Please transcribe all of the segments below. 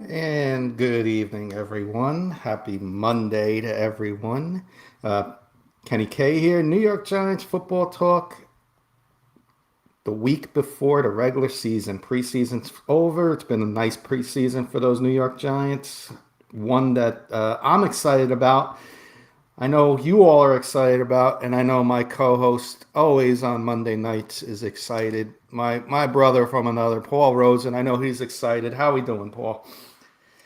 And good evening, everyone. Happy Monday to everyone. Uh, Kenny K here, New York Giants football talk. The week before the regular season, preseason's over. It's been a nice preseason for those New York Giants. One that I'm excited about. I know you all are excited about, and I know my co-host always on Monday nights is excited. My brother from another, Paul Rosen. I know he's excited. How we doing, Paul?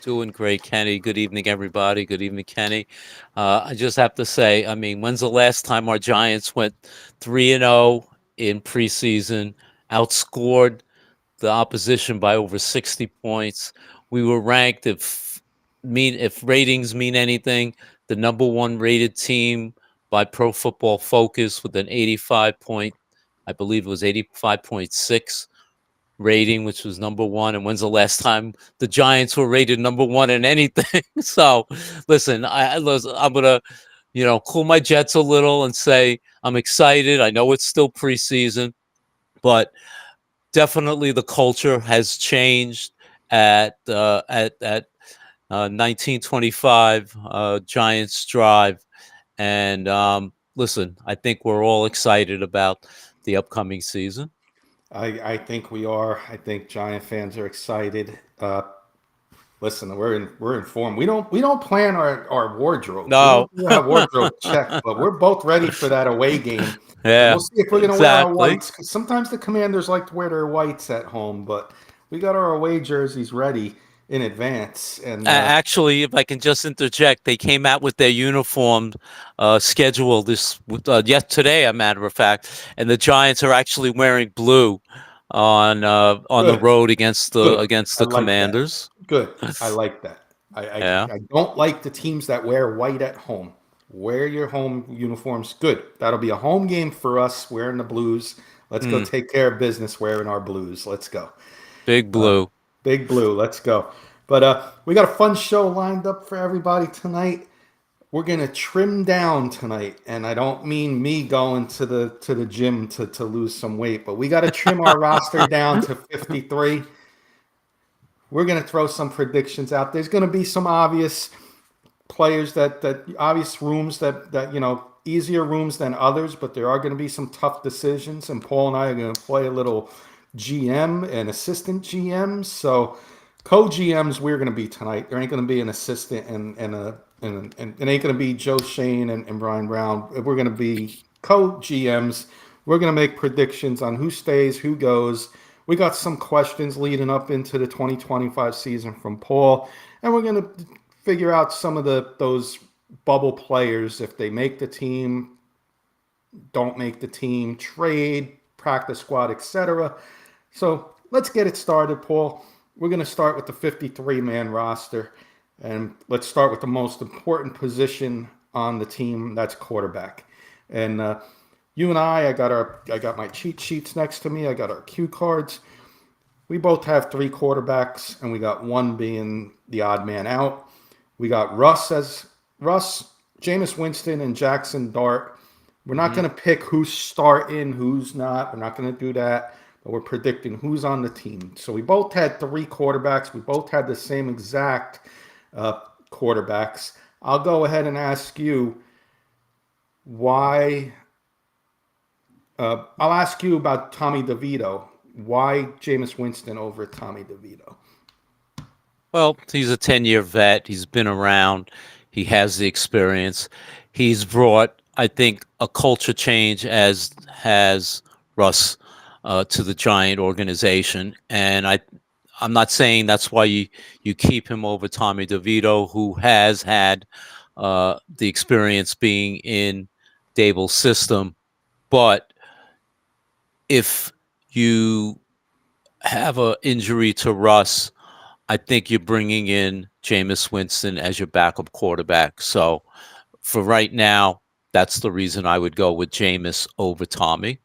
Doing great, Kenny. Good evening, everybody. Good evening, Kenny. I just have to say, I mean, when's the last time our Giants went 3-0 in preseason, outscored the opposition by over 60 points? We were ranked, if ratings mean anything, the number one rated team by Pro Football Focus with an 85 point, I believe it was 85.6 rating, which was number one. And when's the last time the Giants were rated number one in anything? So, listen, I'm gonna, cool my jets a little and say I'm excited. I know it's still preseason, but definitely the culture has changed at 1925 Giants Drive. And listen, I think we're all excited about the upcoming season. I think we are. I think Giant fans are excited. Listen, we're informed. We don't plan our wardrobe. We No. don't do our wardrobe check, but we're both ready for that away game, and Yeah, we'll see if we're gonna wear our exactly. whites. 'Cause sometimes the Commanders like to wear their whites at home, but we got our away jerseys ready in advance. And Actually, if I can just interject, they came out with their uniform schedule yes today, a matter of fact, and the Giants are actually wearing blue on the good, road against the good. against I the like that. Commanders. Good. I like that. I, I Yeah. I don't like the teams that wear white at home. Wear your home uniforms. Good. That'll be a home game for us wearing the blues. Let's go Mm, take care of business wearing our blues. Let's go. big blue. Big blue. Let's go. But we got a fun show lined up for everybody tonight. We're gonna trim down tonight, and I don't mean me going to the gym to lose some weight, but we got to trim our roster down to 53. We're going to throw some predictions out. There's going to be some obvious players that obvious rooms that easier rooms than others, but there are going to be some tough decisions. And Paul and I are going to play a little GM and assistant GMs. So co-GMs we're going to be tonight. There ain't going to be an assistant and it ain't going to be Joe Shane and Brian Brown. We're going to be co-GMs. We're going to make predictions on who stays, who goes. We got some questions leading up into the 2025 season from Paul, and we're going to figure out some of those bubble players if they make the team, don't make the team, trade, practice squad, etc. So let's get it started, Paul. We're going to start with the 53-man roster, and let's start with the most important position on the team. That's quarterback. And you and I got my cheat sheets next to me. I got our cue cards. We both have three quarterbacks, and we got one being the odd man out. We got Russ, Jameis Winston, and Jackson Dart. We're not Hmm. going to pick who's starting, who's not. We're not going to do that. But we're predicting who's on the team. So we both had three quarterbacks. We both had the same exact quarterbacks. I'll go ahead and ask you why. I'll ask you about Tommy DeVito. Why Jameis Winston over Tommy DeVito? Well, he's a 10-year vet. He's been around. He has the experience. He's brought, I think, a culture change as has Russ to the Giant organization. And I'm not saying that's why you keep him over Tommy DeVito, who has had the experience being in Dable's system. But if you have an injury to Russ, I think you're bringing in Jameis Winston as your backup quarterback. So for right now, that's the reason I would go with Jameis over Tommy.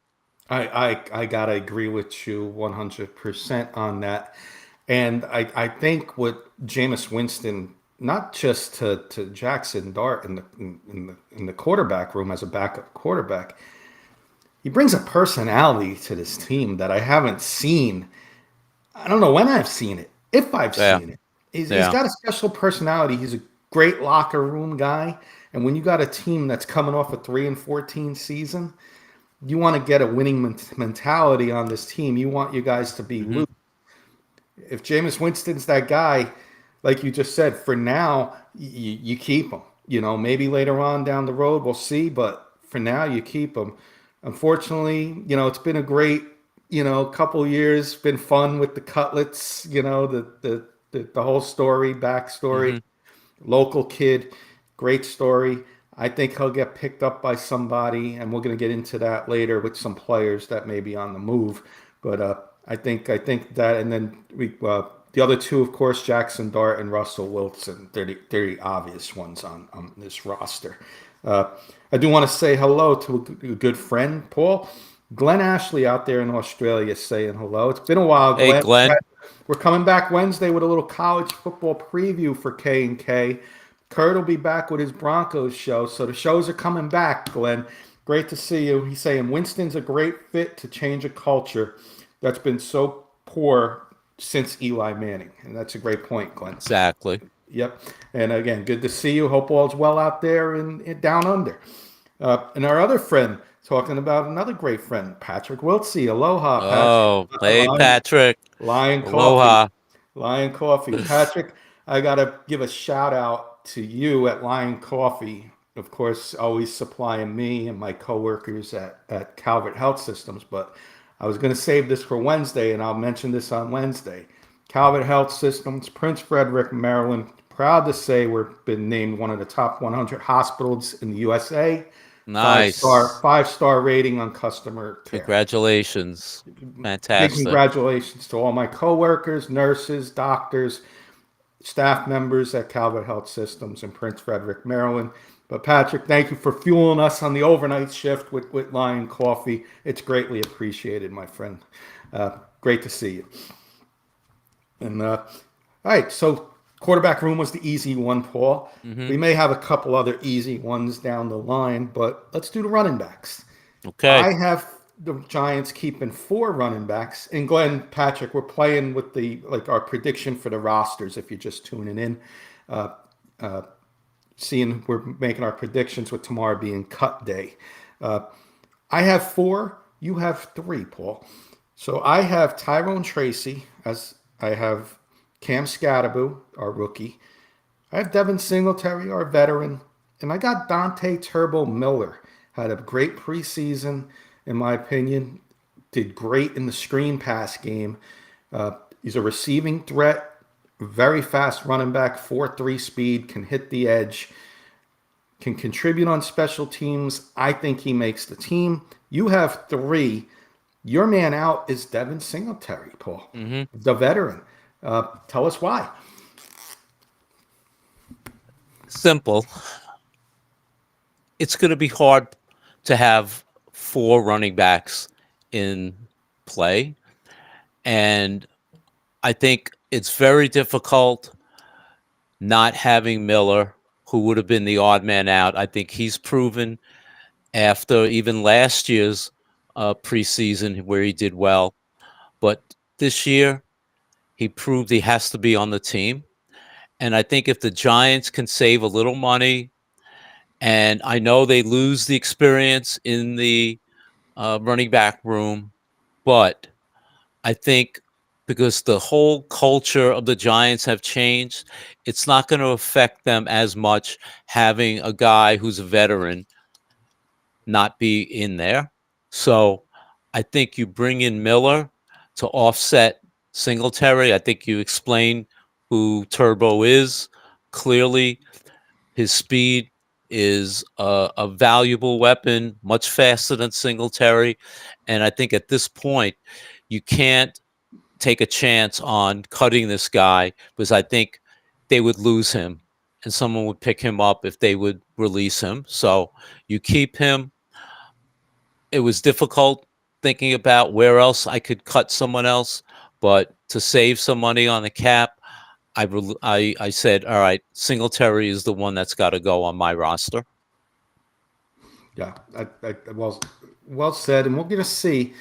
I gotta agree with you 100% on that, and I think with Jameis Winston, not just to Jackson Dart in the quarterback room as a backup quarterback, he brings a personality to this team that I haven't seen. I don't know when I've seen it, if I've Yeah. seen it. He's Yeah. got a special personality. He's a great locker room guy. And when you got a team that's coming off a 3-14 season, you want to get a winning mentality on this team. You want you guys to be Hmm. loose. If Jameis Winston's that guy, like you just said, for now, you keep him. Maybe later on down the road, we'll see. But for now, you keep him. Unfortunately, it's been a great, couple years. Been fun with the Cutlets, the whole story, backstory. Hmm. Local kid, great story. I think he'll get picked up by somebody, and we're going to get into that later with some players that may be on the move. But I think that, and then the other two, of course, Jackson Dart and Russell Wilson. They're the obvious ones on this roster. Uh, I do want to say hello to a good friend, Paul. Glenn Ashley out there in Australia saying hello. It's been a while, Hey, Glenn. Glenn. We're coming back Wednesday with a little college football preview for K&K. Kurt will be back with his Broncos show. So the shows are coming back, Glenn. Great to see you. He's saying Winston's a great fit to change a culture that's been so poor since Eli Manning. And that's a great point, Glenn. Exactly. Yep. And again, good to see you. Hope all's well out there in down under. And our other friend, talking about another great friend, Patrick Wiltsey. Aloha, Patrick. Oh, hey, Patrick. Lion Coffee. Aloha. Lion Coffee. Patrick, I got to give a shout out to you at Lion Coffee. Of course, always supplying me and my coworkers at Calvert Health Systems. But I was going to save this for Wednesday, and I'll mention this on Wednesday. Calvert Health Systems, Prince Frederick, Maryland. Proud to say we've been named one of the top 100 hospitals in the USA. Nice. Five-star rating on customer care. Congratulations. Big Fantastic. congratulations to all my coworkers, nurses, doctors, staff members at Calvert Health Systems in Prince Frederick, Maryland. But Patrick, thank you for fueling us on the overnight shift with Lion Coffee. It's greatly appreciated, my friend. Great to see you. And all right, so quarterback room was the easy one, Paul. Hmm. We may have a couple other easy ones down the line, but let's do the running backs. Okay. I have the Giants keeping 4 running backs. And Glenn, Patrick, we're playing with our prediction for the rosters. If you're just tuning in, uh, uh, seeing we're making our predictions with tomorrow being cut day. Uh, I have 4. You have 3, Paul. So I have Tyrone Tracy as I have Cam Scatterbu, our rookie. I have Devin Singletary, our veteran, and I got Dante Turbo Miller. Had a great preseason, in my opinion. Did great in the screen pass game. He's a receiving threat, very fast running back, 4.3 speed, can hit the edge, can contribute on special teams. I think he makes the team. You have 3. Your man out is Devin Singletary, Paul, Hmm. the veteran. Tell us why. Simple. It's going to be hard to have 4 running backs in play. And I think it's very difficult not having Miller, who would have been the odd man out. I think he's proven after even last year's preseason where he did well. But this year, he proved he has to be on the team. And I think if the Giants can save a little money, and I know they lose the experience in the running back room, but I think because the whole culture of the Giants have changed, it's not going to affect them as much having a guy who's a veteran not be in there. So I think you bring in Miller to offset Singletary. I think you explain who Turbo is clearly. His speed is a valuable weapon, much faster than Singletary. And I think at this point, you can't take a chance on cutting this guy because I think they would lose him and someone would pick him up if they would release him. So you keep him. It was difficult thinking about where else I could cut someone else, but to save some money on the cap, I said, all right, Singletary is the one that's got to go on my roster. Yeah, well said, and we're going to see.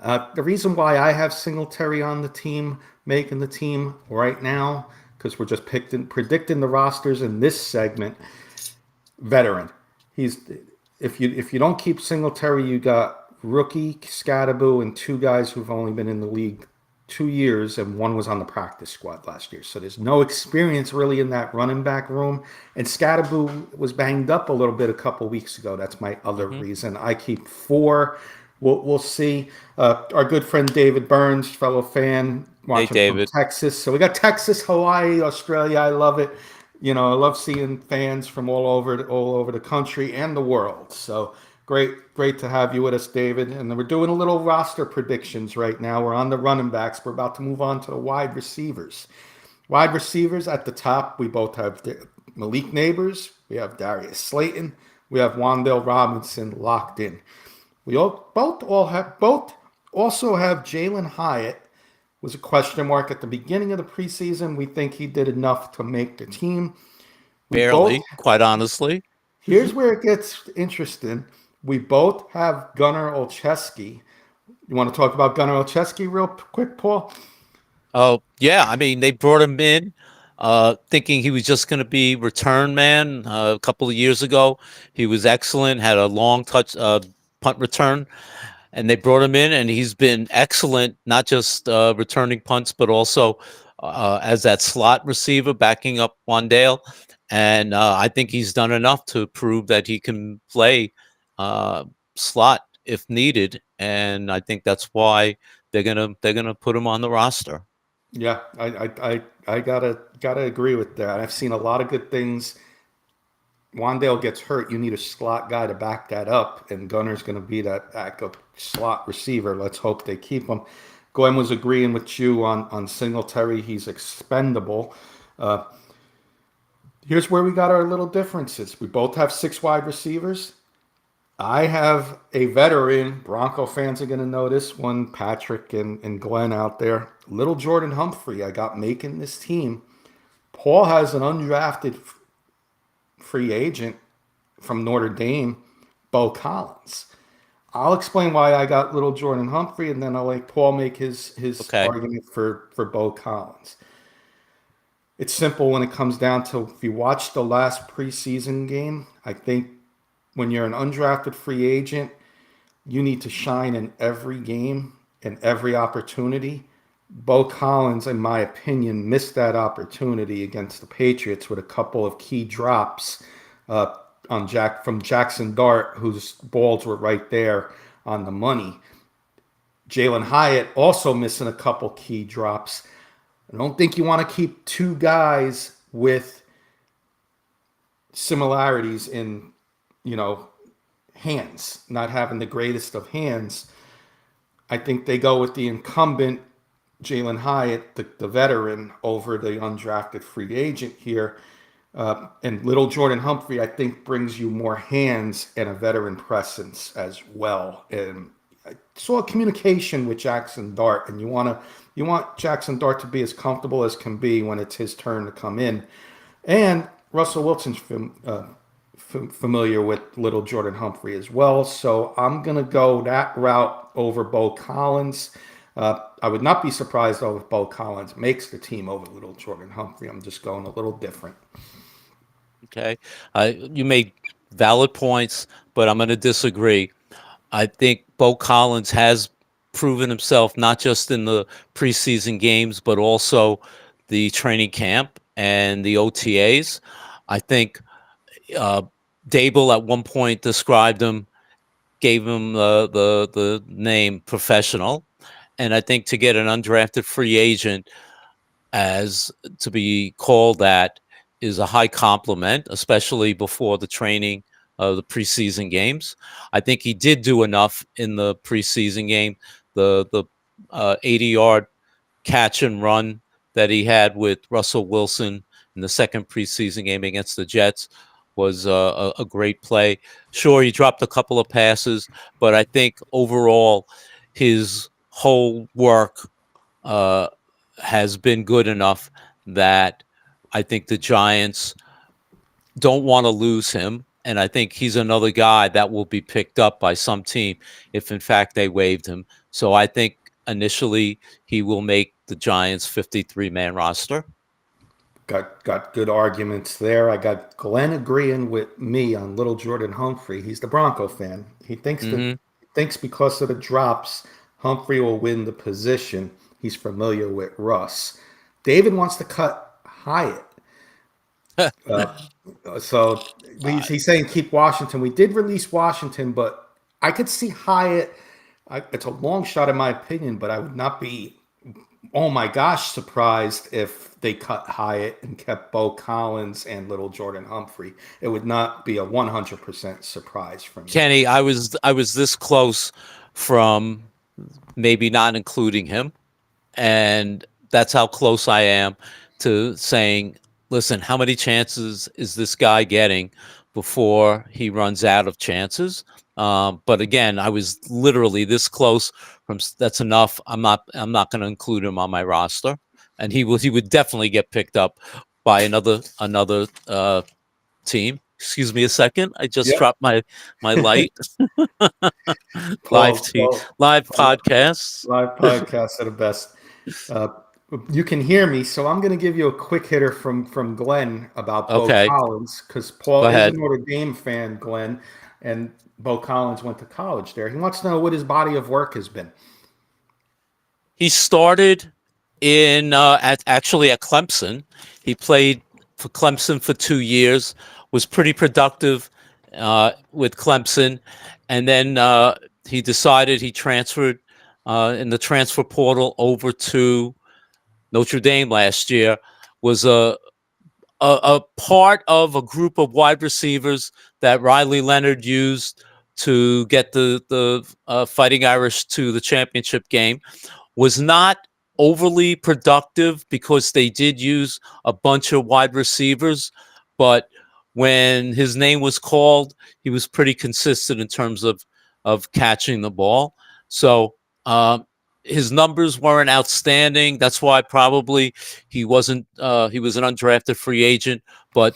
The reason why I have Singletary on the team, making the team right now, because we're just predicting the rosters in this segment. Veteran. He's if you don't keep Singletary, you got rookie Scadaboo and two guys who've only been in the league 2 years, and one was on the practice squad last year. So there's no experience really in that running back room. And Scadaboo was banged up a little bit a couple weeks ago. That's my other reason. I keep four. We'll see. Our good friend David Burns, fellow fan, watching from Texas. So we got Texas, Hawaii, Australia. I love it. I love seeing fans from all over the country and the world. So great to have you with us, David. And we're doing a little roster predictions right now. We're on the running backs. We're about to move on to the wide receivers. Wide receivers at the top, we both have Malik Neighbors. We have Darius Slayton. We have Wan'Dale Robinson locked in. We both also have Jalen Hyatt. Was a question mark at the beginning of the preseason. We think he did enough to make the team. Barely, quite honestly. Here's where it gets interesting. We both have Gunnar Olszewski. You want to talk about Gunnar Olszewski real quick, Paul? Oh, yeah. I mean, they brought him in thinking he was just going to be return man. A couple of years ago, he was excellent, had a long punt return. And they brought him in, and he's been excellent, not just returning punts, but also as that slot receiver backing up Wan'Dale. And I think he's done enough to prove that he can play slot if needed. And I think that's why they're gonna put him on the roster. Yeah, I gotta agree with that. I've seen a lot of good things. Wan'Dale gets hurt, you need a slot guy to back that up, and Gunnar's going to be that backup slot receiver. Let's hope they keep him. Glenn was agreeing with you on Singletary. He's expendable. Here's where we got our little differences. We both have 6 wide receivers. I have a veteran. Bronco fans are going to know this one, Patrick and Glenn out there. Little Jordan Humphrey, I got making this team. Paul has an undrafted free agent from Notre Dame, Bo Collins. I'll explain why I got little Jordan Humphrey, and then I'll let Paul make his argument for Bo Collins. It's simple when it comes down to, if you watch the last preseason game, I think when you're an undrafted free agent, you need to shine in every game and every opportunity. Bo Collins, in my opinion, missed that opportunity against the Patriots with a couple of key drops from Jackson Dart, whose balls were right there on the money. Jalen Hyatt also missing a couple key drops. I don't think you want to keep 2 guys with similarities in, hands, not having the greatest of hands. I think they go with the incumbent Jalen Hyatt, the veteran, over the undrafted free agent here. And little Jordan Humphrey, I think, brings you more hands and a veteran presence as well. And I saw communication with Jackson Dart, and you want Jackson Dart to be as comfortable as can be when it's his turn to come in. And Russell Wilson's familiar with little Jordan Humphrey as well. So I'm going to go that route over Bo Collins. I would not be surprised, though, if Bo Collins makes the team over little Jordan Humphrey. I'm just going a little different. Okay. You made valid points, but I'm going to disagree. I think Bo Collins has proven himself not just in the preseason games, but also the training camp and the OTAs. I think Dable at one point described him, gave him the name professional. And I think to get an undrafted free agent as to be called that is a high compliment, especially before the training of the preseason games. I think he did do enough in the preseason game. The 80-yard catch and run that he had with Russell Wilson in the second preseason game against the Jets was a great play. Sure, he dropped a couple of passes, but I think overall his whole work has been good enough that I think the Giants don't want to lose him. And I think he's another guy that will be picked up by some team if, in fact, they waived him. So I think initially he will make the Giants' 53-man roster. got good arguments there. I got Glenn agreeing with me on little Jordan Humphrey. He's the Bronco fan. He Hmm. thinks because of the drops, Humphrey will win the position. He's familiar with Russ. David wants to cut Hyatt. Uh, so he's saying keep Washington. We did release Washington, but I could see Hyatt. It's a long shot in my opinion, but I would not be, oh my gosh, surprised if they cut Hyatt and kept Bo Collins and little Jordan Humphrey. It would not be a 100% surprise for me. Kenny, I was this close from maybe not including him, and that's how close I am to saying, listen, how many chances is this guy getting before he runs out of chances? But again, I was literally this close from that's enough. I'm not going to include him on my roster, and he would definitely get picked up by another team. Excuse me a second. I just Yep. dropped my light. live Paul, t Paul, live podcasts. live podcasts are the best. Uh, you can hear me, so I'm going to give you a quick hitter from Glenn about Bo Okay, Collins because Paul go is a ahead. Notre Dame fan, Glenn, and Bo Collins went to college there. He wants to know what his body of work has been. He started in actually at Clemson. He played for Clemson for 2 years. Was pretty productive with Clemson, and then he decided he transferred in the transfer portal over to Notre Dame last year. Was a part of a group of wide receivers that Riley Leonard used to get the Fighting Irish to the championship game. Was not overly productive because they did use a bunch of wide receivers, but when his name was called, he was pretty consistent in terms of catching the ball. So his numbers weren't outstanding. That's why probably he wasn't. He was an undrafted free agent, but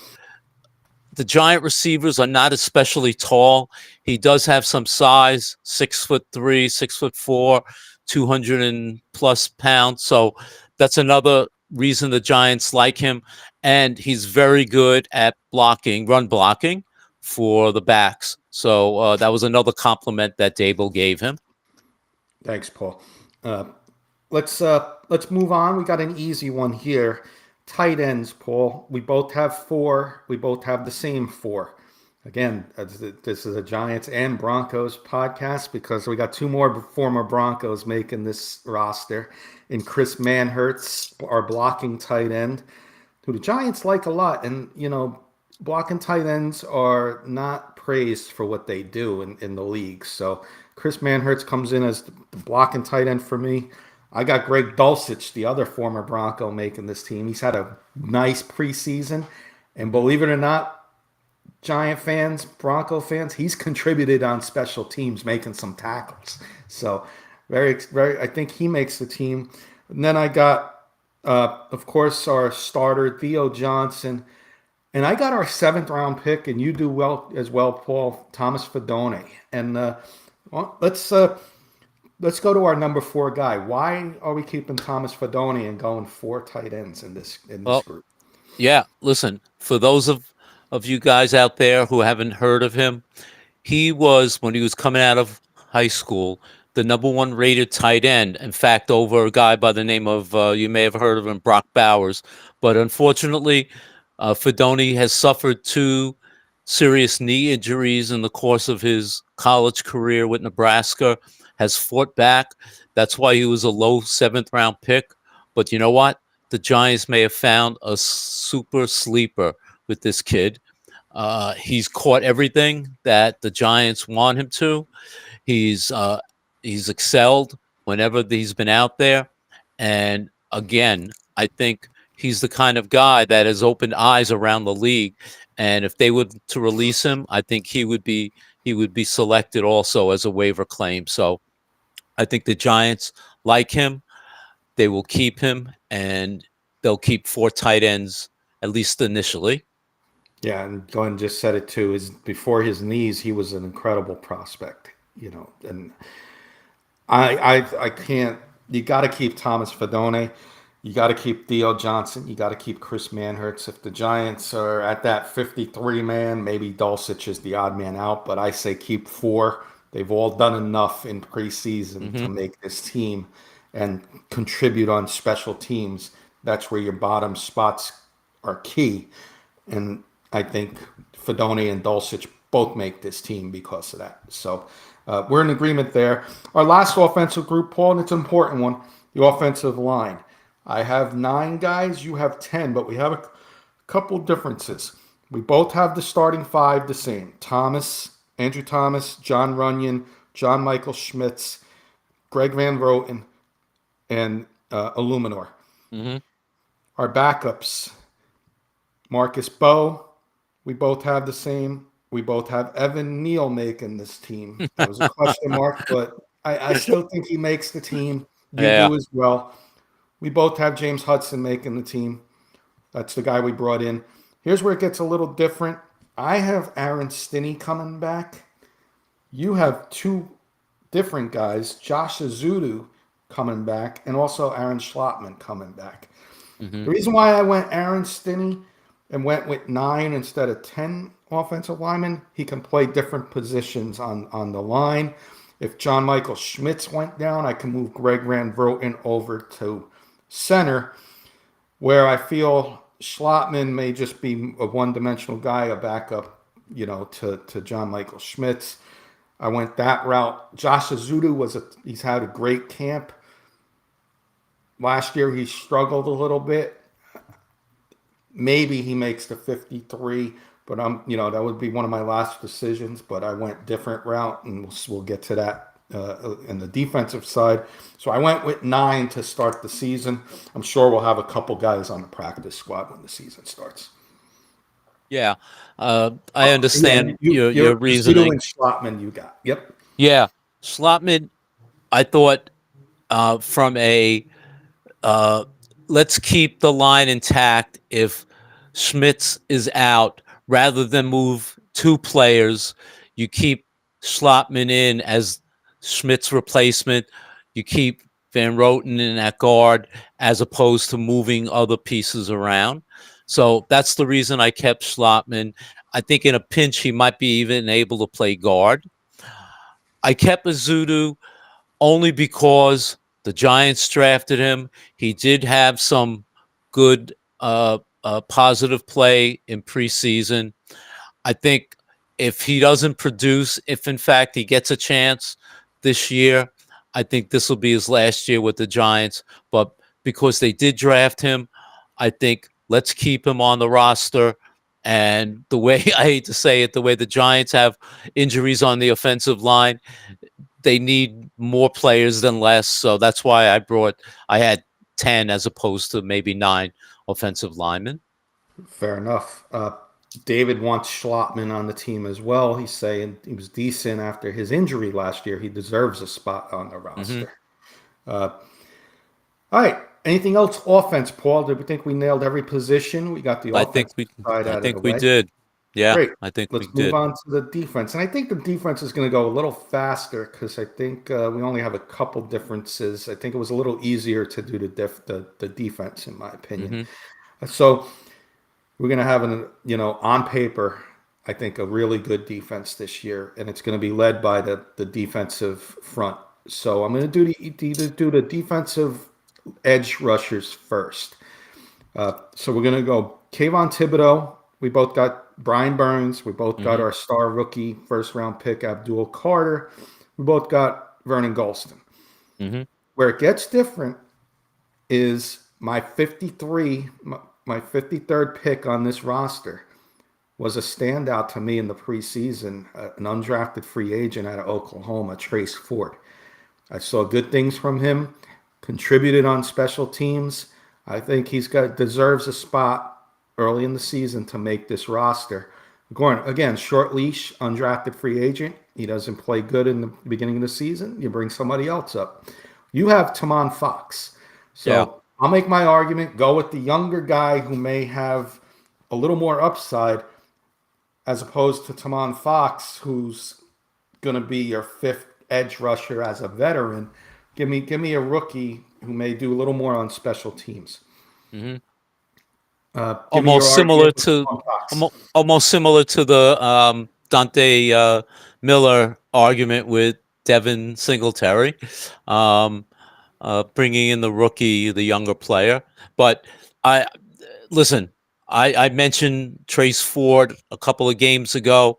the giant receivers are not especially tall. He does have some size, 6'3", 6'4", 200 and plus pounds. So that's another reason the Giants like him. And he's very good at blocking, run blocking for the backs. So that was another compliment that Dable gave him. Thanks, Paul. Uh, let's move on. We got an easy one here. Tight ends, Paul. We both have four. We both have the same four. Again, this is a Giants and Broncos podcast because we got two more former Broncos making this roster. And Chris Manhertz, our blocking tight end, who the Giants like a lot. And, blocking tight ends are not praised for what they do in the league. So Chris Manhertz comes in as the blocking tight end for me. I got Greg Dulcich, the other former Bronco, making this team. He's had a nice preseason. And believe it or not, Giant fans, Bronco fans, he's contributed on special teams, making some tackles. So very, I think he makes the team. And then I got, of course, our starter, Theo Johnson. And I got our seventh round pick, and you do well as well, Paul, Thomas Fedone. And let's go to our number 4 guy. Why are we keeping Thomas Fedone and going 4 tight ends in this Well, group? yeah, listen, for those of you guys out there who haven't heard of him, he was, when he was coming out of high school, the number 1 rated tight end. In fact, over a guy by the name of, you may have heard of him, Brock Bowers. But unfortunately, Fedone has suffered 2 serious knee injuries in the course of his college career with Nebraska, has fought back. That's why he was a low 7th round pick. But you know what? The Giants may have found a super sleeper with this kid. He's caught everything that the Giants want him to. He's excelled whenever he's been out there, and again, I think he's the kind of guy that has opened eyes around the league. And if they were to release him, I think he would be selected also as a waiver claim. So I think the Giants like him. They will keep him, and they'll keep 4 tight ends at least initially. Yeah, and Glenn just said it too. Is before his knees, he was an incredible prospect. And I can't. You got to keep Thomas Fedone. You got to keep Theo Johnson. You got to keep Chris Manhertz. If the Giants are at that 53 man, maybe Dulcich is the odd man out, but I say keep four. They've all done enough in preseason to Hmm. make this team and contribute on special teams. That's where your bottom spots are key. And I think Fedoni and Dulcich both make this team because of that. So we're in agreement there. Our last offensive group, Paul, and it's an important one, the offensive line. I have 9 guys, you have 10, but we have a couple differences. We both have the starting 5 the same. Andrew Thomas, John Runyon, John Michael Schmitz, Greg Van Roten, and Illuminor. Hmm. Our backups, Marcus Bowe, we both have the same. We both have Evan Neal making this team. That was a question mark, but I still think he makes the team. You Yeah. do as well. We both have James Hudson making the team. That's the guy we brought in. Here's where it gets a little different. I have Aaron Stinney coming back. You have 2 different guys, Josh Azudu coming back, and also Aaron Schlottman coming back. Hmm. The reason why I went Aaron Stinney and went with 9 instead of 10 offensive linemen, he can play different positions on the line. If John Michael Schmitz went down, I can move Greg Van Vroten over to center, where I feel Schlottman may just be a one-dimensional guy, a backup, to John Michael Schmitz. I went that route. Josh Azudu he's had a great camp. Last year he struggled a little bit. Maybe he makes the 53, but that would be one of my last decisions. But I went different route, and we'll get to that in the defensive side. So I went with 9 to start the season. I'm sure we'll have a couple guys on the practice squad when the season starts. Yeah. I Yeah, understand you, your Zudo reasoning. and Schlottman, you got. Yep. Yeah. Slotman, I thought from a uh, let's keep the line intact if Schmitz is out, rather than move 2 players. You keep Schlotman in as Schmitz replacement. You keep Van Roten in at guard as opposed to moving other pieces around. So that's the reason I kept Schlotman. I think in a pinch he might be even able to play guard. I kept Azudu only because the Giants drafted him. He did have some good, positive play in preseason. I think if he doesn't produce, if in fact he gets a chance this year, I think this will be his last year with the Giants. But because they did draft him, I think let's keep him on the roster. And the way I hate to say it, the way the Giants have injuries on the offensive line, they need more players than less. So that's why I had 10 as opposed to maybe 9 offensive linemen. Fair enough. David wants Schlottman on the team as well. He's saying he was decent after his injury last year. He deserves a spot on the Hmm. roster. Uh, all right. Anything else offense, Paul? Did we think we nailed every position? We got the I think offensive side I out of the think we way. did. Yeah, Great. I think we Let's move did. on to the defense. And I think the defense is going to go a little faster because I think we only have a couple differences. I think it was a little easier to do the defense, in my opinion. Hmm. So we're going to have on paper, I think a really good defense this year, and it's going to be led by the defensive front. So I'm going to do the defensive edge rushers first. So we're going to go Kayvon Thibodeau. We both got Brian Burns. We both got Hmm. our star rookie first round pick Abdul Carter. We both got Vernon Golston. Hmm. Where it gets different is my 53, my 53rd pick on this roster was a standout to me in the preseason, an undrafted free agent out of Oklahoma, Trace Ford. I saw good things from him, contributed on special teams. I think deserves a spot early in the season to make this roster. Again, short leash, undrafted free agent. He doesn't play good in the beginning of the season. You bring somebody else up. You have Tamon Fox. Yeah. So I'll make my argument, go with the younger guy who may have a little more upside as opposed to Tamon Fox, who's going to be your 5th edge rusher as a veteran. Give me a rookie who may do a little more on special teams. Hmm. Give me your Almost similar argument with to Sean Cox. almost similar to the Dante Miller argument with Devin Singletary, um, bringing in the rookie, the younger player. But I listen. I mentioned Trace Ford a couple of games ago.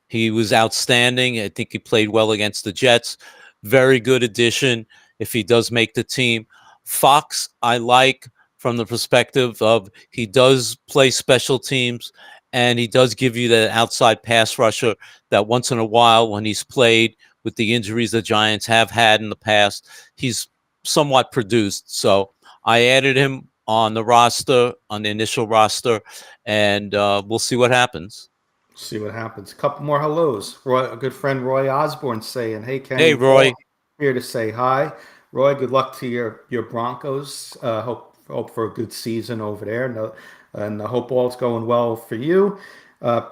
He was outstanding. I think he played well against the Jets. Very good addition if he does make the team. Fox, I like from the perspective of he does play special teams and he does give you that outside pass rusher that once in a while, when he's played with the injuries the Giants have had in the past, he's somewhat produced. So I added him on the roster, on the initial roster, and we'll see what happens. See what happens. A couple more hellos. Roy, a good friend Roy Osborne saying, "Hey Kenny Hey, and Paul, Roy. here to say hi." Roy, good luck to your Broncos. Hope for a good season over there, and I hope all's going well for you. Uh,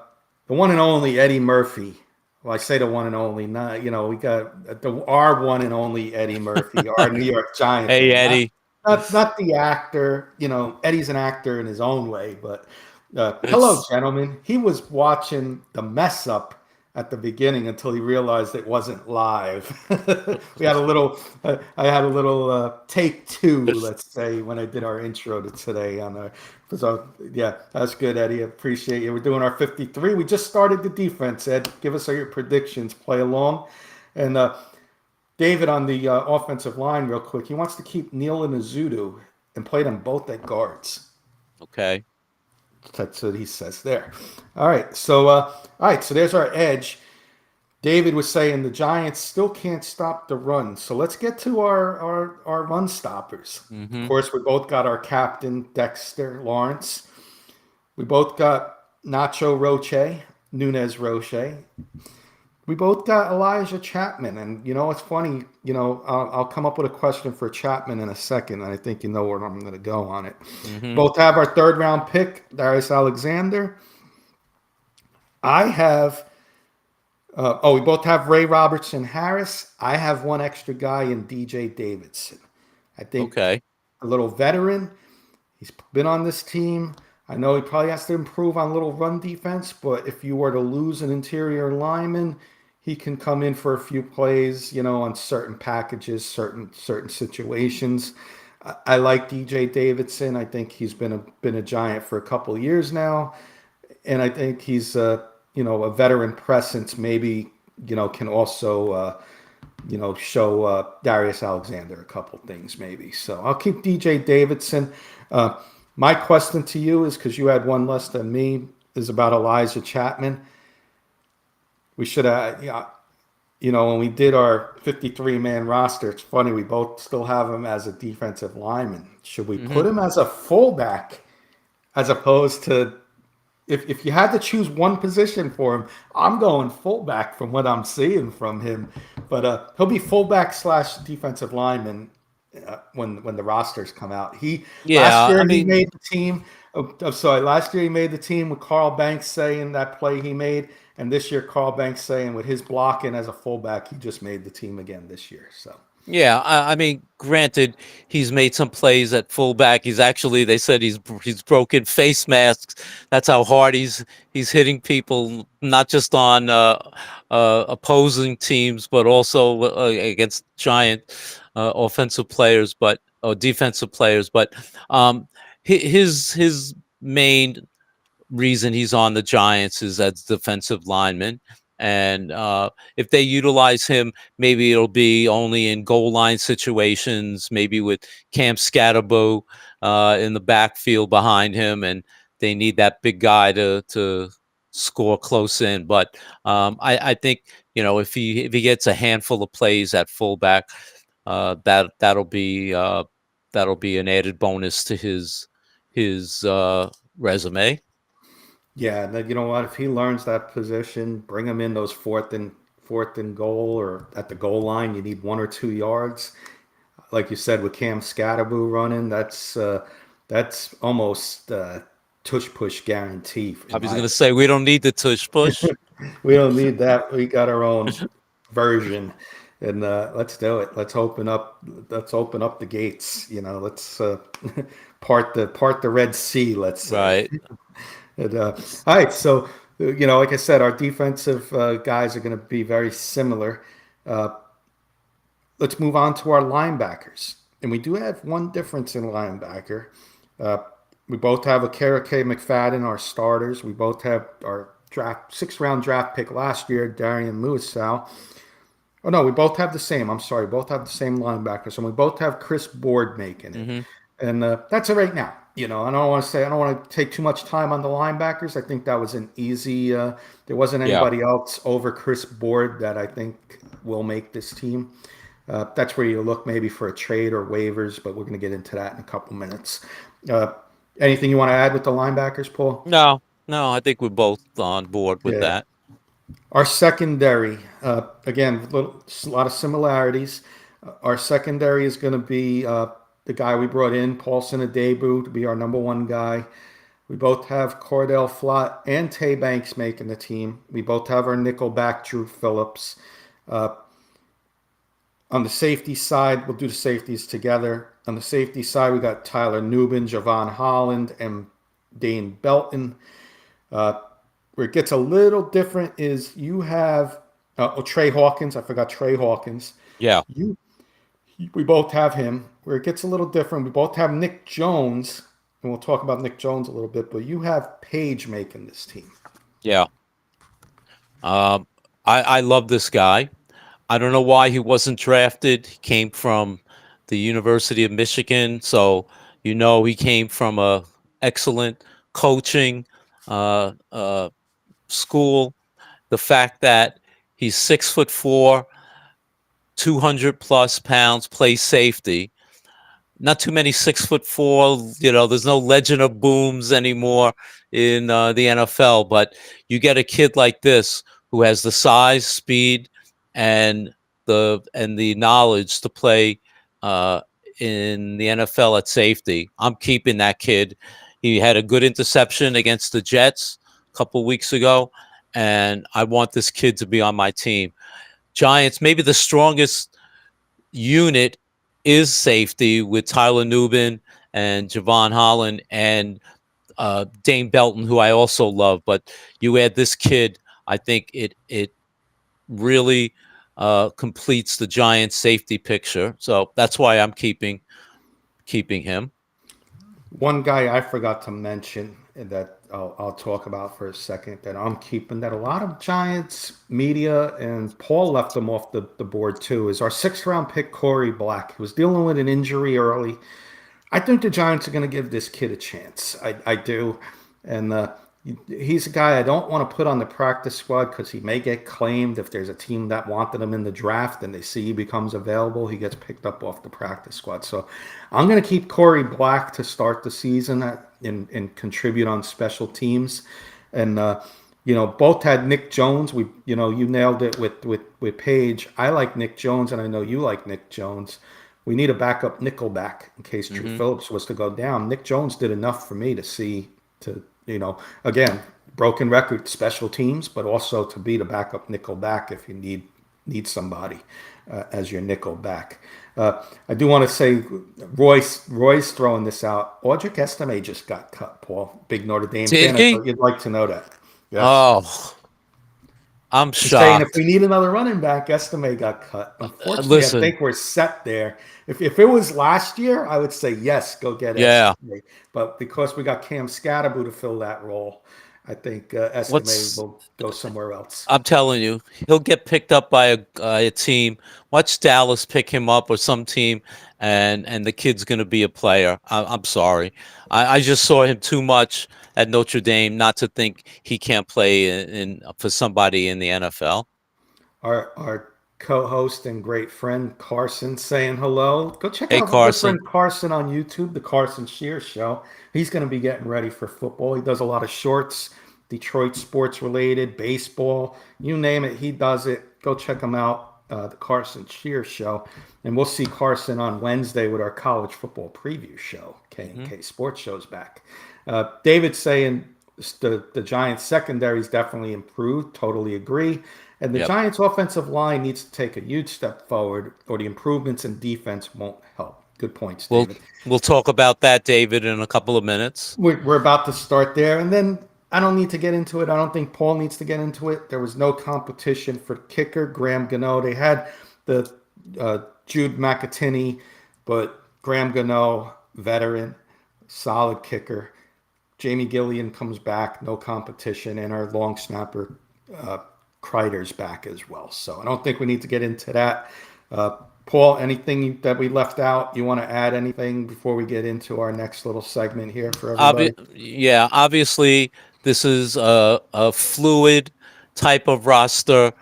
the one and only Eddie Murphy. Well, I say the one and only. Not we got our one and only Eddie Murphy, our New York Giant Hey, fan. Eddie. Not the actor. Eddie's an actor in his own way, but hello, gentlemen. He was watching the mess up at the beginning until he realized it wasn't live. We had a little. I had a little take two, let's say, when I did our intro to today on our. So yeah, that's good, Eddie. I appreciate you. We're doing our 53. We just started the defense. Ed, give us your predictions. Play along, and David on the offensive line, real quick. He wants to keep Neil and Azudu and play them both at guards. Okay. That's what he says there. All right. So there's our edge. David was saying the Giants still can't stop the run. So let's get to our run stoppers. Of Mm-hmm. course, we both got our captain, Dexter Lawrence. We both got Nacho Roche, Nunez Roche. We both got Elijah Chapman. And, it's funny, I'll come up with a question for Chapman in a second. And I think you know where I'm going to go on it. Mm-hmm. Both have our third round pick, Darius Alexander. I have, we both have Ray Robertson Harris. I have one extra guy in DJ Davidson. I think Okay. a little veteran. He's been on this team. I know he probably has to improve on a little run defense, but if you were to lose an interior lineman, he can come in for a few plays, on certain packages, certain situations. I like DJ Davidson. I think he's been a Giant for a couple of years now, and I think he's a veteran presence. Maybe can also show Darius Alexander a couple things maybe. So I'll keep DJ Davidson. My question to you is, because you had one less than me, is about Elijah Chapman. We should have, when we did our 53-man roster, it's funny, we both still have him as a defensive lineman. Should we put him as a fullback as opposed to, if you had to choose one position for him, I'm going fullback from what I'm seeing from him. But he'll be fullback / defensive lineman when the rosters come out. Last year he made the team. Last year he made the team with Carl Banks saying that play he made, and this year Carl Banks saying with his blocking as a fullback, he just made the team again this year. So Yeah, I mean, granted, he's made some plays at fullback. They said he's broken face masks. That's how hard he's hitting people, not just on opposing teams, but also against Giant offensive players, or defensive players. But his main reason he's on the Giants is as defensive lineman. And if they utilize him, maybe it'll be only in goal line situations, maybe with Cam Scatterbo in the backfield behind him, and they need that big guy to score close in. But I think if he gets a handful of plays at fullback, that'll be an added bonus to his resume. yeah, and then you know what? If he learns that position, bring him in those fourth and goal or at the goal line. You need 1 or 2 yards, like you said with Cam Scatterbo running. That's almost tush push guarantee. I was going to say we don't need the tush push. We don't need that. We got our own version. and let's do it. Let's open up. Let's open up the gates. Let's part the Red Sea. Let's say. Right. And, all right, so like I said, our defensive guys are going to be very similar. Uh, let's move on to our linebackers, and we do have one difference in linebacker. Uh, we both have a Kara K. McFadden, our starters. We both have our draft 6th-round draft pick last year, Darian Muasau. Oh no, we both have the same. I'm sorry, both have the same linebackers, and we both have Chris Board making it. Hmm. And that's it right now. I don't want to say I don't want to take too much time on the linebackers. I think that was an easy. There wasn't Yeah. anybody else over Chris Board that I think will make this team. That's where you look maybe for a trade or waivers, but we're going to get into that in a couple minutes. Uh, anything you want to add with the linebackers, Paul? No, no, I think we're both on board with Yeah. that. Our secondary, again, a lot of similarities. Our secondary is going to be the guy we brought in, Paulson Adebu, to be our number one guy. We both have Cordell Flott and Tay Banks making the team. We both have our nickel back, Drew Phillips. On the safety side, we'll do the safeties together. On the safety side, we got Tyler Nubin, Javon Holland, and Dane Belton. Where it gets a little different is you have Trey Hawkins. I forgot Trey Hawkins. Yeah. We both have him. Where it gets a little different, we both have Nick Jones, and we'll talk about Nick Jones a little bit. But you have Page making this team. Yeah. I love this guy. I don't know why he wasn't drafted. He came from the University of Michigan, so he came from a excellent coaching school. The fact that he's 6'4", 200+ pounds, plays safety. Not too many 6'4". There's no Legend of Booms anymore in the NFL. But you get a kid like this who has the size, speed, and the knowledge to play in the NFL at safety. I'm keeping that kid. He had a good interception against the Jets a couple weeks ago, and I want this kid to be on my team. Giants, maybe the strongest unit is safety with Tyler Nubin and Javon Holland and Dane Belton, who I also love. But you add this kid, I think it really completes the Giants safety picture. So that's why I'm keeping him. One guy I forgot to mention that I'll talk about for a second that I'm keeping that a lot of Giants media and Paul left them off the board too is our 6th-round pick, Corey Black. He was dealing with an injury early. I think the Giants are going to give this kid a chance. I do. And he's a guy I don't want to put on the practice squad because he may get claimed if there's a team that wanted him in the draft and they see he becomes available, he gets picked up off the practice squad. So I'm going to keep Corey Black to start the season and contribute on special teams. And both had Nick Jones. You nailed it with Page. I like Nick Jones, and I know you like Nick Jones. We need a backup nickel back in case Drew Phillips was to go down. Nick Jones did enough for me to see again, broken record special teams, but also to be the backup nickel back if you need somebody as your nickel back. I do want to say Roy's throwing this out. Audric Estime just got cut, Paul. Big Notre Dame fan. I thought you'd like to know that. Yes. Oh, I'm He's saying shocked. if we need another running back, Estime got cut. Unfortunately, Listen. I think we're set there. If it was last year, I would say yes, go get Estime. But because we got Cam Scatterbu to fill that role, I think Estime will go somewhere else. I'm telling you, he'll get picked up by a team. Watch Dallas pick him up or some team, and the kid's going to be a player. I'm sorry. I just saw him too much at Notre Dame not to think he can't play for somebody in the NFL. Our co-host and great friend Carson saying hello. Go check out Carson. Good friend Carson on YouTube, the Carson Shear Show. He's going to be getting ready for football. He does a lot of shorts, Detroit sports related, baseball, you name it, he does it. Go check him out, the Carson Shear Show. And we'll see Carson on Wednesday with our college football preview show. K&K Sports Show's back. David saying, the Giants secondary's definitely improved. Totally agree. And the Yep. Giants offensive line needs to take a huge step forward, or the improvements in defense won't help. Good points, We'll David. we'll talk about that, David, in a couple of minutes. We're about to start there, and then I don't need to get into it. I don't think Paul needs to get into it. There was no competition for kicker. Graham Gano. They had the Jude McAtini, but Graham Gano, veteran, solid kicker. Jamie Gillian comes back, no competition, and our long snapper uh, Kreider's back as well. So I don't think we need to get into that. Paul, anything that we left out? You want to add anything before we get into our next little segment here for everybody? Yeah, obviously this is a fluid type of roster.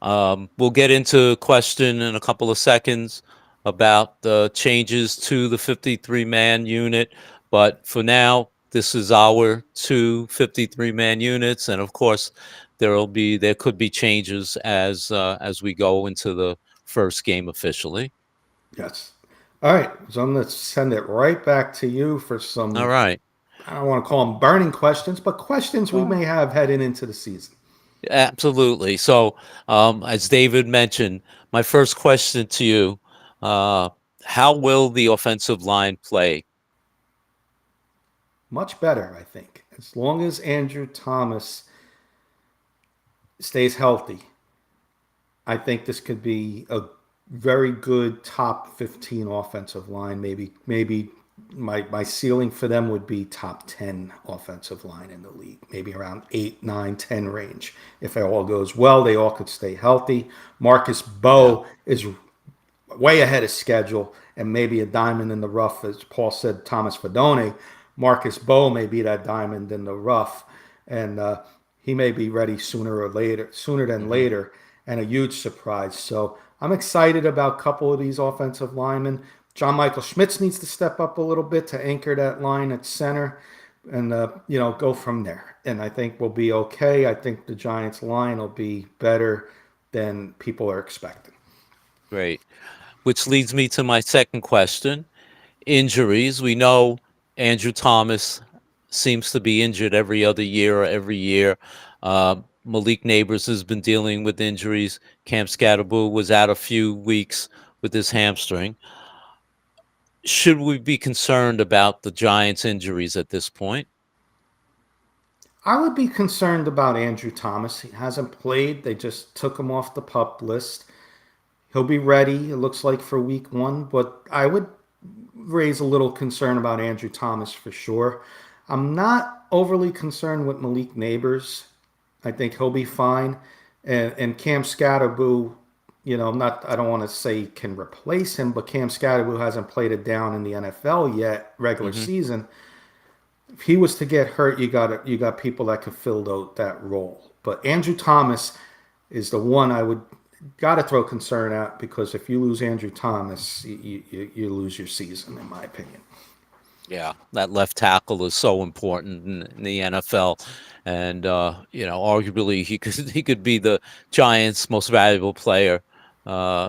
We'll get into a question in a couple of seconds about the changes to the 53-man unit, but for now, this is our two 53-man units, and of course, there could be changes as we go into the first game officially. Yes. All right. So I'm going to send it right back to you for All some, right. I don't want to call them burning questions, but questions we may have heading into the season. Absolutely. So, as David mentioned, my first question to you, uh, how will the offensive line play? Much better, I think. As long as Andrew Thomas stays healthy, I think this could be a very good top 15 offensive line. Maybe my ceiling for them would be top 10 offensive line in the league. Maybe around 8, 9, 10 range. If it all goes well, they all could stay healthy. Marcus Yeah. Bowe is way ahead of schedule and maybe a diamond in the rough, as Paul said. Thomas Fedone, Marcus Bowe may be that diamond in the rough, and he may be ready sooner than Hmm. later, and a huge surprise. So I'm excited about a couple of these offensive linemen. John Michael Schmitz needs to step up a little bit to anchor that line at center, and go from there. And I think we'll be okay. I think the Giants line will be better than people are expecting. Great. Which leads me to my second question. Injuries. We know Andrew Thomas seems to be injured every other year or every year. Malik Neighbors has been dealing with injuries. Cam Scatterboo was out a few weeks with his hamstring. Should we be concerned about the Giants' injuries at this point? I would be concerned about Andrew Thomas. He hasn't played. They just took him off the pup list. He'll be ready, it looks like, for week one, but I would raise a little concern about Andrew Thomas for sure. I'm not overly concerned with Malik Neighbors. I think he'll be fine. And Cam Scatterboo, I don't want to say can replace him, but Cam Scatterboo hasn't played it down in the NFL yet, regular Hmm. season. If he was to get hurt, you got people that could fill that role. But Andrew Thomas is the one I would got to throw concern at, because if you lose Andrew Thomas, you lose your season, in my opinion. Yeah, that left tackle is so important in the NFL, and arguably he could be the Giants' most valuable player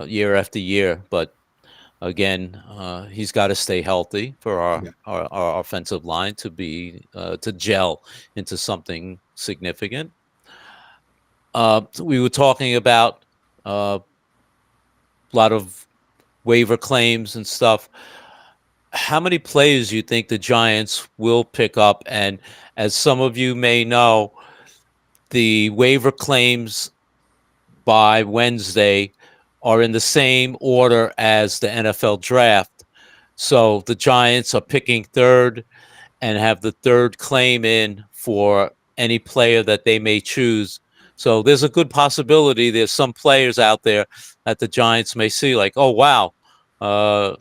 year after year. But again, he's got to stay healthy for our, Yeah. our our offensive line to gel into something significant. So we were talking about a lot of waiver claims and stuff. How many players do you think the Giants will pick up? And as some of you may know, the waiver claims by Wednesday are in the same order as the NFL draft. So the Giants are picking third and have the third claim in for any player that they may choose. So there's a good possibility there's some players out there that the Giants may see, like, oh wow, uh,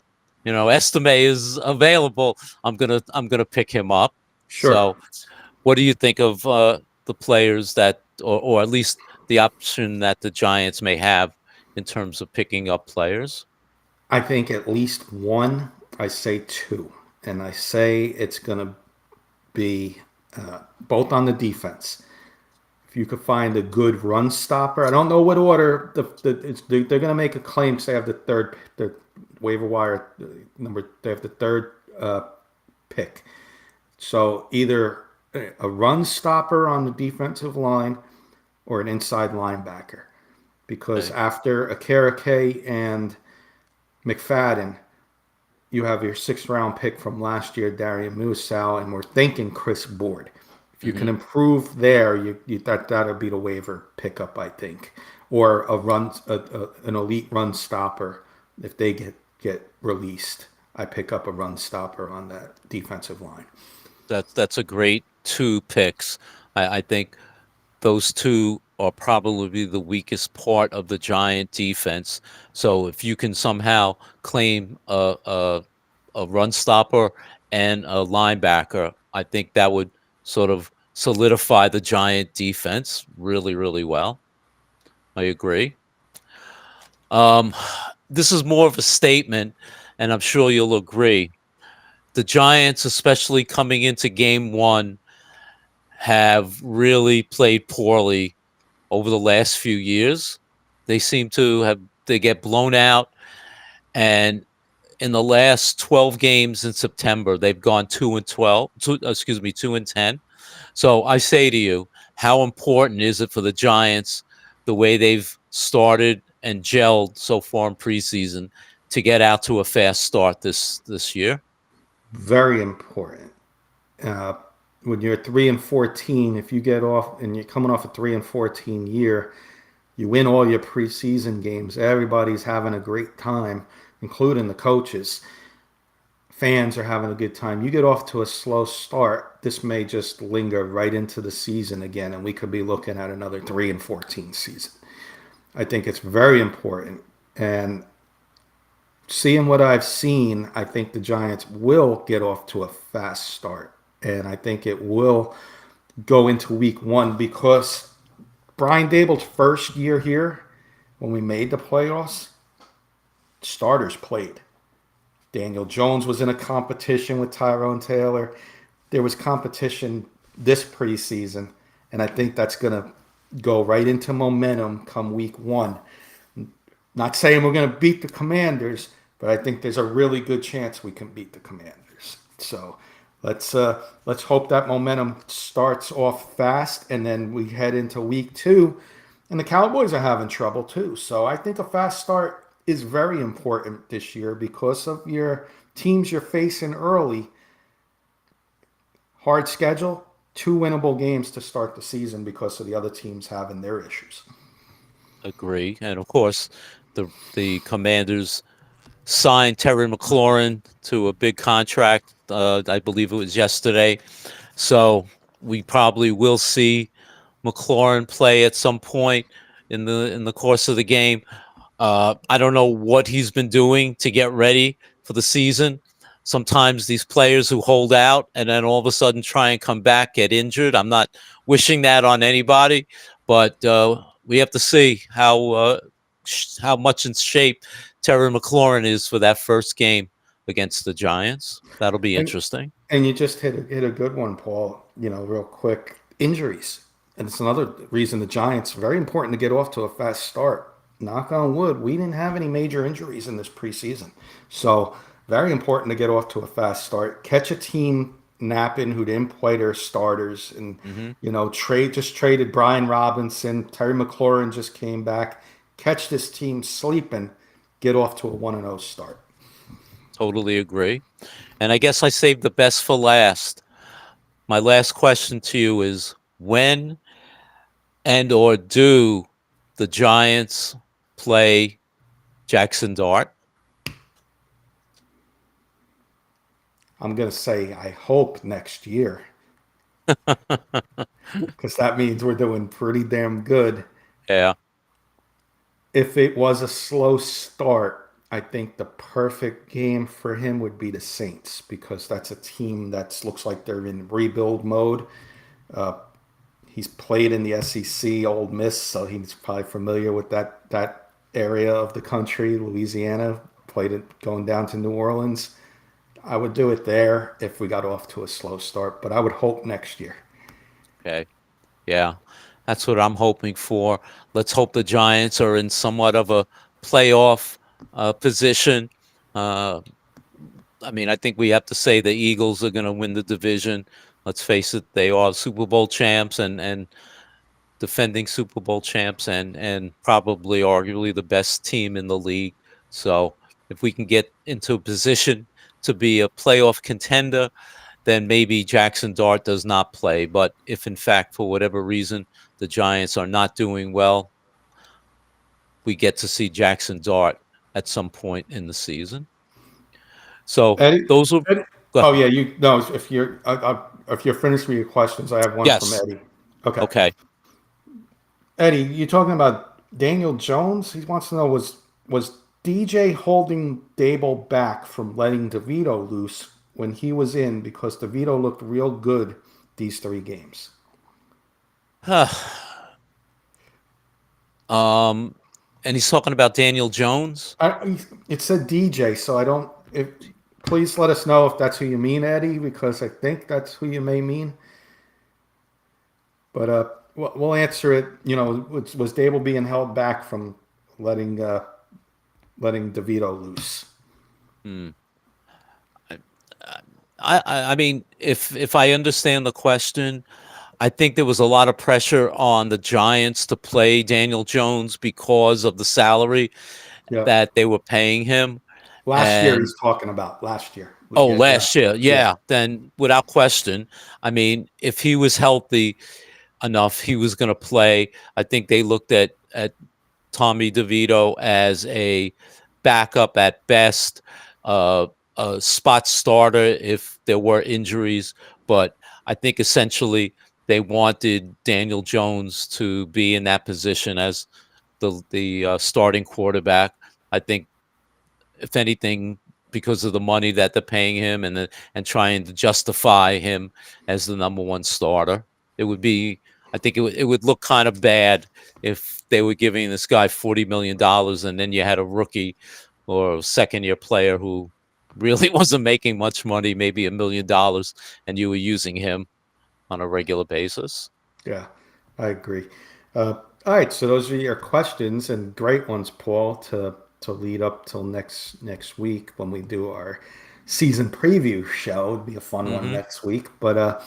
Estime is available. I'm gonna pick him up. Sure. So, what do you think of the players that, or at least the option that the Giants may have in terms of picking up players? I think at least one. I say two. And I say it's going to be both on the defense. If you could find a good run stopper, I don't know what order they're going to make a claim. Say, they have the waiver wire number. They have the third pick. So either a run stopper on the defensive line or an inside linebacker. Because Okay. after Akereke and McFadden, you have your sixth round pick from last year, Darian Musau, and we're thinking Chris Board. If you can Hmm. improve there, that'll be the waiver pickup, I think, or an elite run stopper if they get released. I pick up a run stopper on that defensive line. That's a great two picks. I think those two are probably the weakest part of the Giant defense. So if you can somehow claim a run stopper and a linebacker, I think that would sort of solidify the Giant defense really, really well. I agree. Um, this is more of a statement, and I'm sure you'll agree. The Giants, especially coming into game one, have really played poorly over the last few years. They seem to have they get blown out, and in the last 12 games in September, they've gone 2-12. Excuse me, 2-10. So I say to you, how important is it for the Giants, the way they've started and gelled so far in preseason, to get out to a fast start this year? Very important. Uh, when you're 3-14, if you get off and you're coming off a 3-14 year, you win all your preseason games. Everybody's having a great time, including the coaches. Fans are having a good time. You get off to a slow start, this may just linger right into the season again, and we could be looking at another 3-14 season. I think it's very important. And seeing what I've seen, I think the Giants will get off to a fast start. And I think it will go into week one because Brian Dable's first year here, when we made the playoffs, starters played. Daniel Jones was in a competition with Tyrone Taylor. There was competition this preseason, and I think that's going to go right into momentum come week one. Not saying we're going to beat the Commanders, but I think there's a really good chance we can beat the Commanders. So let's hope that momentum starts off fast, and then we head into week two, and the Cowboys are having trouble too. So I think a fast start is very important this year because of your teams you're facing early. Hard schedule, two winnable games to start the season because of the other teams having their issues. Agree. And of course, the Commanders signed Terry McLaurin to a big contract. I believe it was yesterday. So we probably will see McLaurin play at some point in the course of the game. I don't know what he's been doing to get ready for the season. Sometimes these players who hold out and then all of a sudden try and come back get injured. I'm not wishing that on anybody, but we have to see how much in shape Terry McLaurin is for that first game against the Giants. That'll be And interesting. and you just hit a good one, Paul. Real quick, injuries, and it's another reason the Giants very important to get off to a fast start. Knock on wood, we didn't have any major injuries in this preseason, so very important to get off to a fast start. Catch a team napping who didn't play their starters, and Hmm. traded Brian Robinson. Terry McLaurin just came back. Catch this team sleeping. Get off to a 1-0 start. Totally agree. And I guess I saved the best for last. My last question to you is when and or do the Giants play Jackson Dart? I'm gonna say I hope next year because that means we're doing pretty damn good. Yeah, If it was a slow start, I think the perfect game for him would be the Saints because that's a team that looks like they're in rebuild mode. Uh, he's played in the SEC, Old Miss, so he's probably familiar with that area of the country, Louisiana. Played it going down to New Orleans. I would do it there if we got off to a slow start, but I would hope next year. okay. Yeah. That's what I'm hoping for. Let's hope the Giants are in somewhat of a playoff position. Uh, I mean, I think we have to say the Eagles are going to win the division. Let's face it, they are Super Bowl champs and defending Super Bowl champs and probably arguably the best team in the league. So if we can get into a position to be a playoff contender, then maybe Jackson Dart does not play. But if in fact, for whatever reason, the Giants are not doing well, we get to see Jackson Dart at some point in the season. So Eddie, those are Eddie, go oh ahead. yeah, you no. If you're finished with your questions, I have one from Yes. Eddie. Okay, Okay. Eddie, you talking about Daniel Jones? He wants to know was DJ holding Dable back from letting DeVito loose when he was in because DeVito looked real good these 3 games. um, and he's talking about Daniel Jones. It said DJ, so I don't. Please let us know if that's who you mean, Eddie, because I think that's who you may mean. But we'll answer it. You know, was Dable being held back from letting DeVito loose? Hmm. I mean, if I understand the question, I think there was a lot of pressure on the Giants to play Daniel Jones because of the salary Yeah. that they were paying him. Last year And he's talking about last year. oh, Yeah, yeah, last year, yeah, yeah, then without question, I mean, if he was healthy enough, he was going to play. I think they looked at Tommy DeVito as a backup at best, uh, a spot starter if there were injuries. But I think essentially they wanted Daniel Jones to be in that position as the starting quarterback. I think, if anything, because of the money that they're paying him and trying to justify him as the number one starter, it would be. I think it would look kind of bad if they were giving this guy $40 million and then you had a rookie or a second year player who really wasn't making much money, maybe $1 million, and you were using him on a regular basis. yeah. I agree. All right, so those are your questions and great ones, Paul, to lead up till next week when we do our season preview show. It'd be a fun one Hmm. next week. But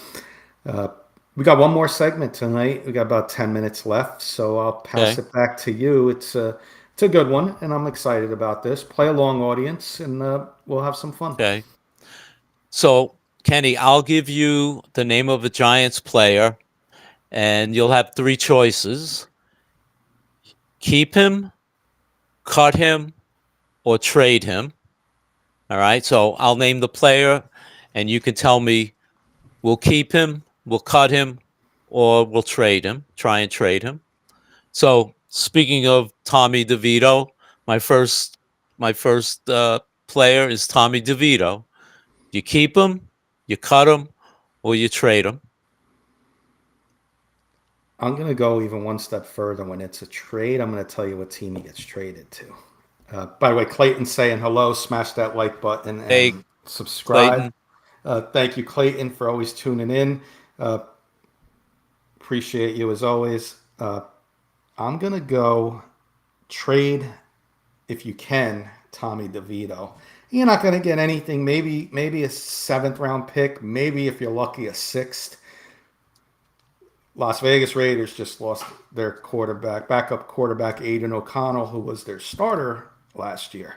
uh, we got one more segment tonight. We got about 10 minutes left, so I'll pass Okay. it back to you. It's a good one, and I'm excited about this. Play along, audience, and we'll have some fun. Okay. So, Kenny, I'll give you the name of a Giants player, and you'll have three choices: keep him, cut him, or trade him. All right. So I'll name the player, and you can tell me we'll keep him, we'll cut him, or we'll trade him, try and trade him. So speaking of Tommy DeVito, my first player is Tommy DeVito. You keep him, you cut him, or you trade him. I'm going to go even one step further. When it's a trade, I'm going to tell you what team he gets traded to. By the way, Clayton saying hello. Smash that like button Hey, and subscribe. Clayton. Thank you, Clayton, for always tuning in. Uh, appreciate you as always. I'm going to go trade, if you can, Tommy DeVito. You're not going to get anything. Maybe a 7th round pick. Maybe if you're lucky, a 6th. Las Vegas Raiders just lost their backup quarterback, Aiden O'Connell, who was their starter last year.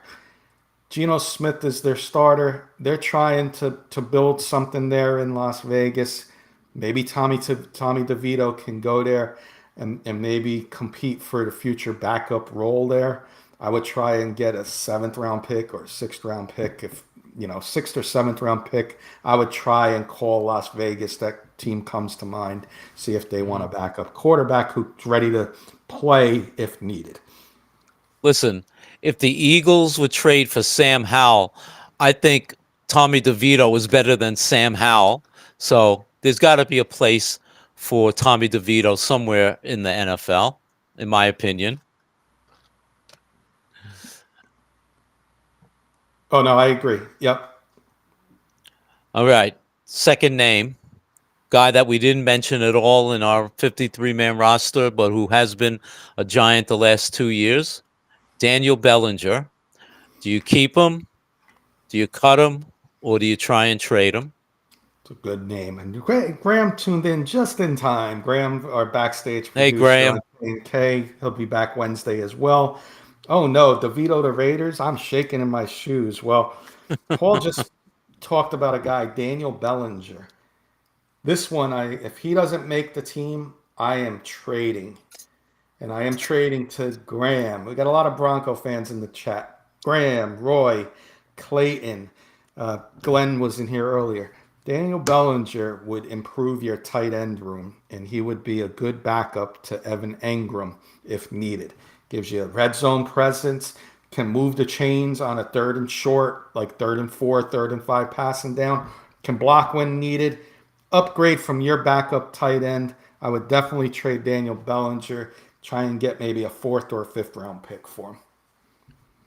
Geno Smith is their starter. They're trying to build something there in Las Vegas. Maybe Tommy DeVito can go there and maybe compete for the future backup role there. I would try and get a 7th round pick or 6th round pick. If 6th or 7th round pick, I would try and call Las Vegas. That team comes to mind. See if they want a backup quarterback who's ready to play if needed. Listen, if the Eagles would trade for Sam Howell, I think Tommy DeVito is better than Sam Howell. So there's got to be a place for Tommy DeVito somewhere in the NFL, in my opinion. Oh no, I agree. Yep. All right. Second name, guy that we didn't mention at all in our 53-man roster, but who has been a Giant the last 2 years, Daniel Bellinger. Do you keep him? Do you cut him? Or do you try and trade him? It's a good name. And Graham tuned in just in time. Graham, our backstage Hey, producer on Graham. K&K, he'll be back Wednesday as well. Oh no, DeVito the Raiders. I'm shaking in my shoes. Well, Paul just talked about a guy, Daniel Bellinger. This one, if he doesn't make the team, I am trading. And I am trading to Graham. We got a lot of Bronco fans in the chat. Graham, Roy, Clayton, Glenn was in here earlier. Daniel Bellinger would improve your tight end room, and he would be a good backup to Evan Engram if needed. Gives you a red zone presence, can move the chains on a third and short, like third and four, third and five passing down, can block when needed. Upgrade from your backup tight end. I would definitely trade Daniel Bellinger, try and get maybe a fourth or fifth round pick for him.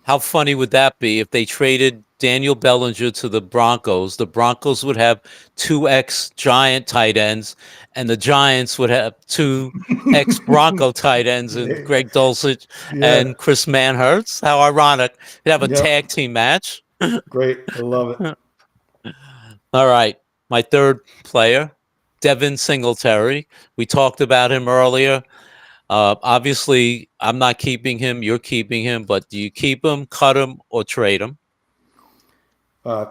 How funny would that be if they traded Daniel Bellinger to the Broncos? The Broncos would have two ex-Giant tight ends, and the Giants would have two ex-Bronco tight ends, and Greg Dulcich Yeah, and Chris Manhertz. How ironic! They'd have a yep, tag team match. great. I love it. All right, my third player, Devin Singletary. We talked about him earlier. Obviously, I'm not keeping him. You're keeping him, but do you keep him, cut him, or trade him?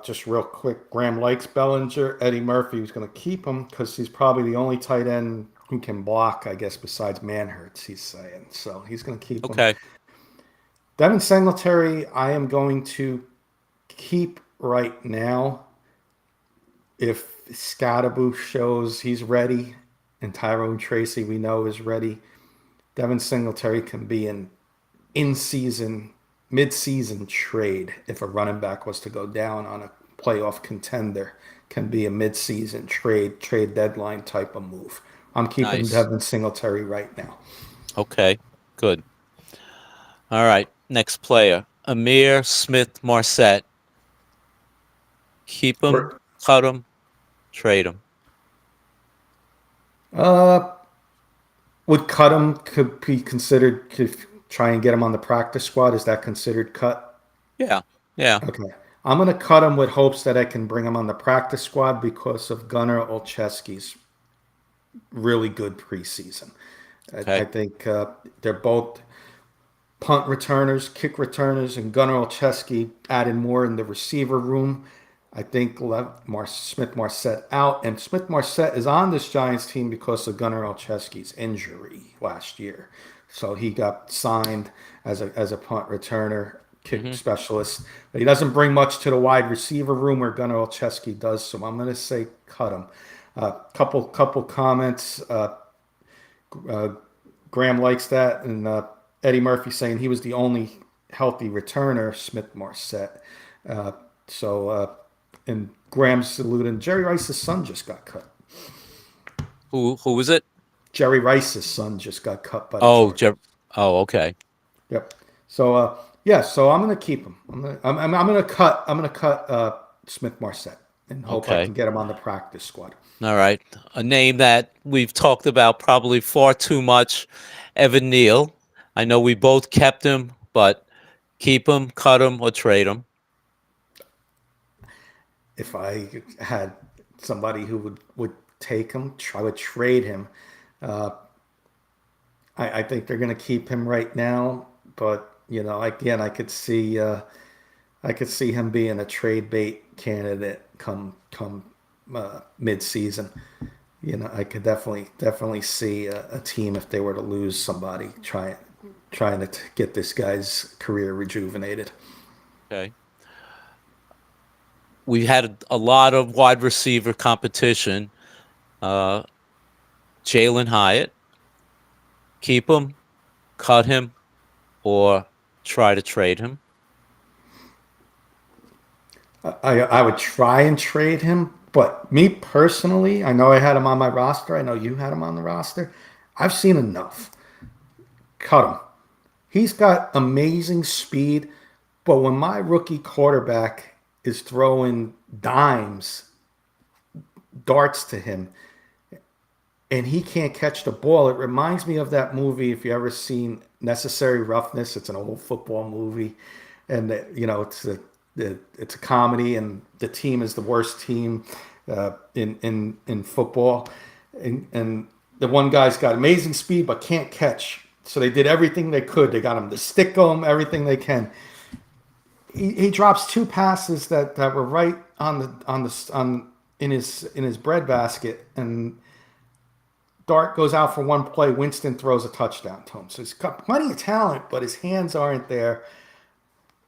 Just real quick, Graham likes Bellinger. Eddie Murphy was going to keep him because he's probably the only tight end who can block, I guess, besides Manhurts, he's saying. So he's going to keep him. Okay. Devin Singletary, I am going to keep right now. If Scottaboo shows he's ready and Tyrone Tracy we know is ready, Devin Singletary can be an in-season, mid-season trade if a running back was to go down on a playoff contender. Can be a mid-season trade deadline type of move. I'm keeping Nice. Devin Singletary right now. Okay. Good. All right. Next player, Amir Smith Marset. Keep him, cut him, trade him. Uh, would cut him could be considered to try and get him on the practice squad? Is that considered cut? Yeah. Yeah. Okay. I'm going to cut him with hopes that I can bring him on the practice squad because of Gunnar Olszewski's really good preseason. I Okay. think they're both punt returners, kick returners, and Gunnar Olszewski added more in the receiver room. I think Smith Marset out, and Smith Marset is on this Giants team because of Gunnar Olszewski's injury last year. So he got signed as a punt returner, kick specialist, but he doesn't bring much to the wide receiver room where Gunnar Olszewski does. So I'm going to say cut him. Couple comments. Graham likes that, and Eddie Murphy saying he was the only healthy returner, Smith Marset. And Graham's alluding, Jerry Rice's son just got cut. Who was it? Jerry Rice's son just got cut by the Oh, Chargers. okay. Yep. So so I'm gonna keep him. I'm gonna cut Smith Marset and hope I Okay. can get him on the practice squad. All right. A name that we've talked about probably far too much, Evan Neal. I know we both kept him, but keep him, cut him, or trade him. If I had somebody who would take him, I would trade him. I think they're going to keep him right now, but again, I could see him being a trade bait candidate come mid season. I could definitely see a team if they were to lose somebody trying to get this guy's career rejuvenated. Okay. We had a lot of wide receiver competition. Jalen Hyatt, keep him, cut him, or try to trade him. I would try and trade him, but me personally, I know I had him on my roster. I know you had him on the roster. I've seen enough. Cut him. He's got amazing speed, but when my rookie quarterback is throwing darts to him, and he can't catch the ball, it reminds me of that movie. If you ever seen Necessary Roughness, it's an old football movie, and it's a comedy, and the team is the worst team, in football, and the one guy's got amazing speed but can't catch. So they did everything they could. They got him to stick him, everything they can. He drops two passes that were right on in his breadbasket, and Dart goes out for one play. Winston throws a touchdown to him. So he's got plenty of talent, but his hands aren't there.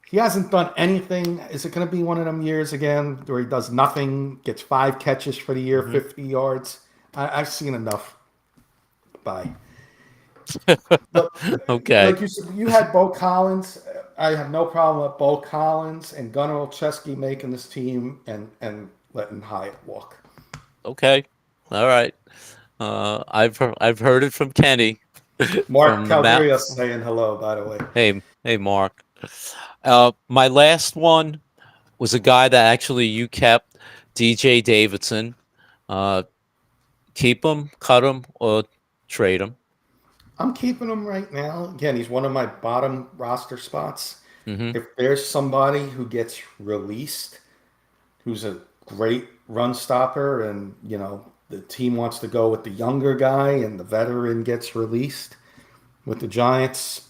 He hasn't done anything. Is it going to be one of them years again where he does nothing, gets 5 catches for the year, 50 yards? I've seen enough. Bye. Okay. Like you said, you had Bo Collins. I have no problem with Bo Collins and Gunnar Olszewski making this team and letting Hyatt walk. Okay. All right. I've heard it from Kenny. Mark from Calderia saying hello, by the way. Hey, Mark. My last one was a guy that actually you kept, DJ Davidson. Keep him, cut him, or trade him. I'm keeping him right now. Again, he's one of my bottom roster spots. Mm-hmm. If there's somebody who gets released, who's a great run stopper, and the team wants to go with the younger guy and the veteran gets released with the Giants,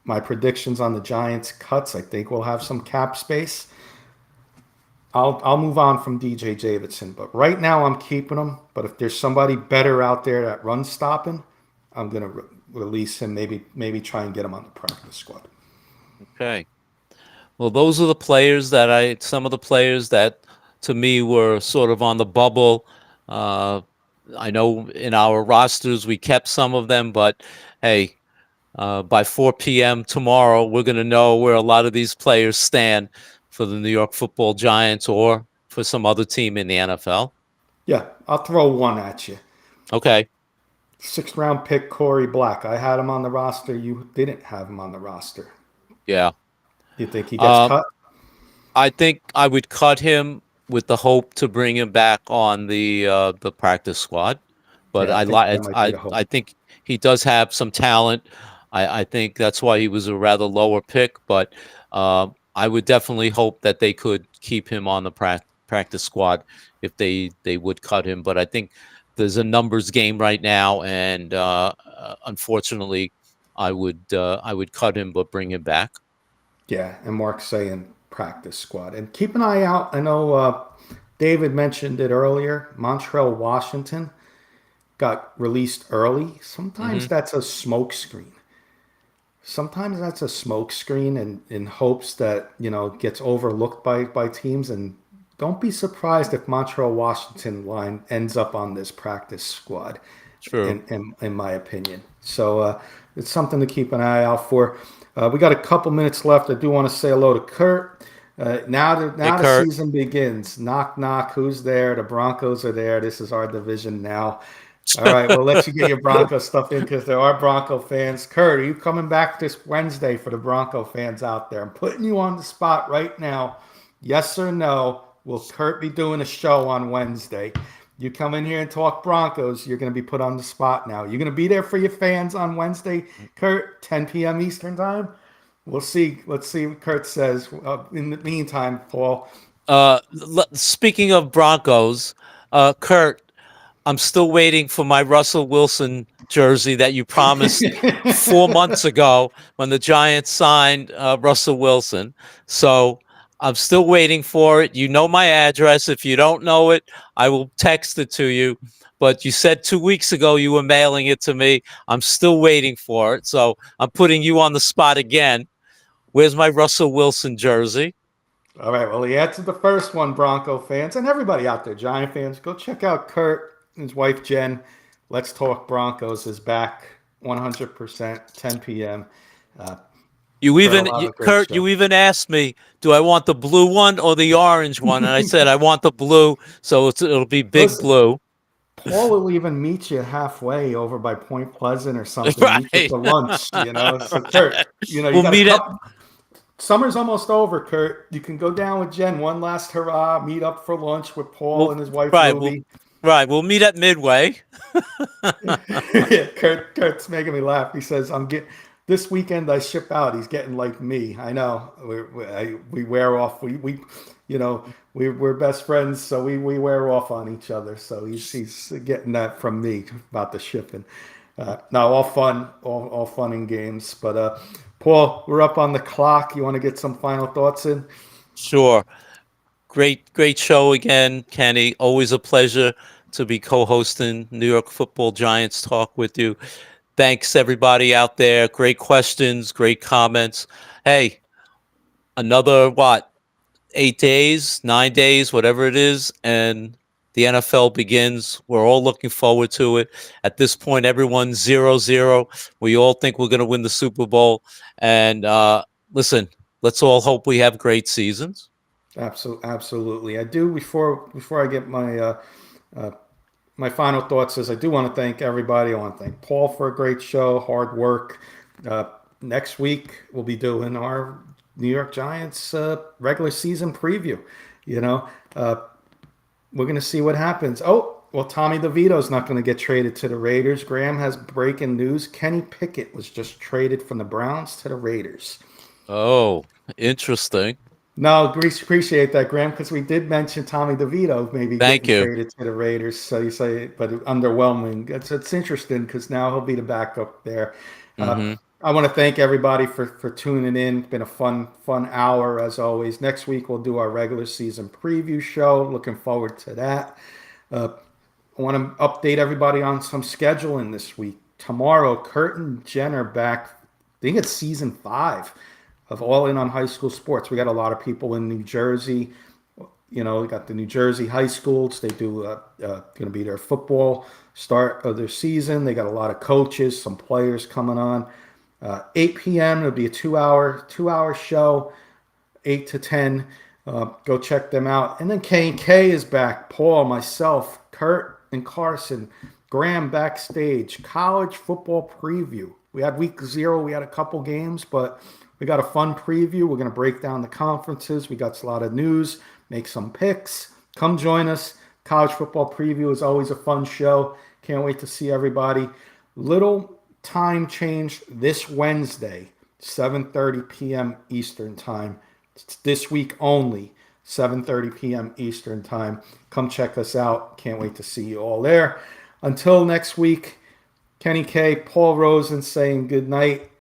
my predictions on the Giants cuts, I think we'll have some cap space. I'll move on from DJ Davidson, but right now I'm keeping him. But if there's somebody better out there that runs stopping, I'm gonna release him. Maybe try and get him on the practice squad. Okay. Well, those are some of the players that to me were sort of on the bubble. I know in our rosters we kept some of them, but hey, by 4 p.m. tomorrow, we're going to know where a lot of these players stand for the New York Football Giants or for some other team in the NFL. Yeah, I'll throw one at you. Okay. 6th round pick Corey Black. I had him on the roster. You didn't have him on the roster. Yeah. You think he gets cut? I think I would cut him with the hope to bring him back on the practice squad. But yeah, I think he does have some talent. I think that's why he was a rather lower pick. But I would definitely hope that they could keep him on the practice squad if they would cut him. But I think there's a numbers game right now, and unfortunately, I would cut him but bring him back. Yeah, and Mark's saying practice squad. And keep an eye out. I know David mentioned it earlier. Montrell Washington got released early. Sometimes that's a smoke screen. Sometimes that's a smoke screen and in hopes that, gets overlooked by teams. And don't be surprised if Montrell Washington line ends up on this practice squad. True. In my opinion. So it's something to keep an eye out for. We got a couple minutes left. I do want to say hello to Kurt. Now the season begins. Knock, knock. Who's there? The Broncos are there. This is our division now. All right, we'll let you get your Bronco stuff in because there are Bronco fans. Kurt, are you coming back this Wednesday for the Bronco fans out there? I'm putting you on the spot right now. Yes or no? Will Kurt be doing a show on Wednesday? You come in here and talk Broncos, you're going to be put on the spot now. You're going to be there for your fans on Wednesday, Kurt, 10 p.m. Eastern time? We'll see. Let's see what Kurt says. In the meantime, Paul. Speaking of Broncos, Kurt, I'm still waiting for my Russell Wilson jersey that you promised 4 months ago when the Giants signed Russell Wilson. So I'm still waiting for it. You know my address. If you don't know it, I will text it to you. But you said 2 weeks ago you were mailing it to me. I'm still waiting for it. So I'm putting you on the spot again. Where's my Russell Wilson jersey? All right. Well, he answered the first one, Bronco fans, and everybody out there, Giant fans. Go check out Kurt and his wife, Jen. Let's Talk Broncos is back 100%, 10 p.m. Kurt, you even asked me, do I want the blue one or the orange one? And I said, I want the blue, so it'll be big blue. Paul will even meet you halfway over by Point Pleasant or something. Right. Meet you for lunch, So Kurt, we'll meet Summer's almost over, Kurt. You can go down with Jen. One last hurrah. Meet up for lunch with Paul and his wife, Ruby. We'll meet at Midway. Yeah, Kurt's making me laugh. He says, this weekend I ship out. He's getting like me. I know. We wear off. we're best friends, so we wear off on each other. So he's getting that from me about the shipping. No, all fun and games. But Paul, we're up on the clock. You want to get some final thoughts in? Sure. Great show again, Kenny. Always a pleasure to be co-hosting New York Football Giants Talk with you. Thanks everybody out there. Great questions, great comments. Hey, another what? 8 days, 9 days, whatever it is, and the NFL begins. We're all looking forward to it. At this point, everyone's 0-0. We all think we're going to win the Super Bowl. And listen, let's all hope we have great seasons. Absolutely. I do before I get uh, my final thoughts is I do want to thank everybody. I want to thank Paul for a great show, hard work. Uh, Next week we'll be doing our New York Giants regular season preview. You know, uh, we're going to see what happens. Oh, well, Tommy DeVito's not going to get traded to the Raiders. Graham has breaking news. Kenny Pickett was just traded from the Browns to the Raiders. Oh, interesting. No, appreciate that, Graham, because we did mention Tommy DeVito maybe Thank getting you. traded to the Raiders. So you say, but underwhelming. It's interesting because now he'll be the backup there. Uh, Hmm. I want to thank everybody for tuning in. It's been a fun hour as always. Next week we'll do our regular season preview show. Looking forward to that. Uh, I want to update everybody on some scheduling this week. Tomorrow, Kurt and Jen are back. I think it's season 5 of All In on High School Sports. We got a lot of people in New Jersey. We got the New Jersey high schools. They do going to be their football start of their season. They got a lot of coaches, some players coming on. 8 p.m. It'll be a two hour show, 8 to 10. Go check them out. And then K&K is back. Paul, myself, Kurt, and Carson. Graham backstage. College football preview. We had week 0. We had a couple games, but we got a fun preview. We're going to break down the conferences. We got a lot of news, make some picks. Come join us. College football preview is always a fun show. Can't wait to see everybody. Little time change this Wednesday, 7:30 p.m. Eastern time. It's this week only, 7:30 p.m. Eastern time. Come check us out. Can't wait to see you all there. Until next week, Kenny K, Paul Rosen saying good night.